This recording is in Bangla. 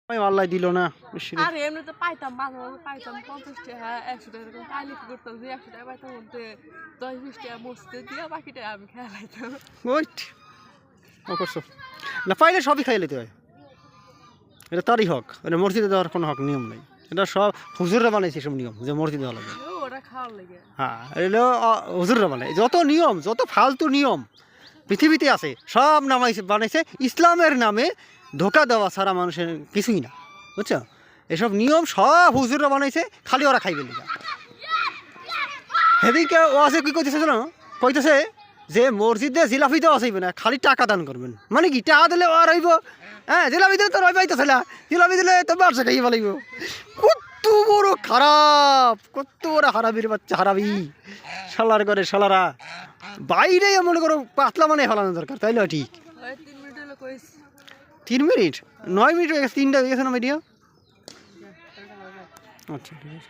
আল্লাহ দিল না। আর এমনি তো পাইতাম, মাঝে মাঝে পাইতাম 50 টাকা 100 টাকা এরকম পাইলে কি করতাম যে 100 টাকা পাইতাম মধ্যে 10-20 টাকা মসজিদে দিয়ে বাকিটা আমি খেয়ে লাইতাম। ওইট ও করছো না, পাইলে সবই খাই লইতে হয়, এটা তারই হক, এটা মসজিদে দেওয়ার কোনো হক নিয়ম নেই, এটা সব হুজুররা বানাইছে সব নিয়ম যে মসজিদে দেওয়া লাগে। ওরা খাওয়ার লাগে। হ্যাঁ, এটা হুজুররা বানায় যত নিয়ম, যত ফালতু নিয়ম পৃথিবীতে আছে সব নামাইছে বানাইছে ইসলামের নামে ধোকা দেওয়া ছাড়া মানুষের কিছুই না, বুঝছো? এসব নিয়ম সব হুজুররা বানাইছে, খালি ওরা খাইবে না। হেদিকে ও আছে কি কইতেছে জানো, কইতেছে যে মসজিদে জিলাপি দেওয়া চাইবে না, খালি টাকা দান করবেন। মানে কি টাকা দিলে আর হইব? হ্যাঁ, জিলাপি দিলে তো রইবাইতেছে না, জিলাপি দিলে তো বাড়ছে খাইয়ে ফেলাইব। কত বড় খারাপ, কত বড় হারাবির বাচ্চা, হারাবি শালার করে শালারা। বাইরে মনে করো পাতলা মানে ফেলানো দরকার, তাইলে ঠিক। 3 মিনিট হলো কইছি। 3 মিনিট 9 মিনিট হয়ে গেছে, 3টা হয়ে গেছে না মিডিয়া। আচ্ছা ঠিক আছে।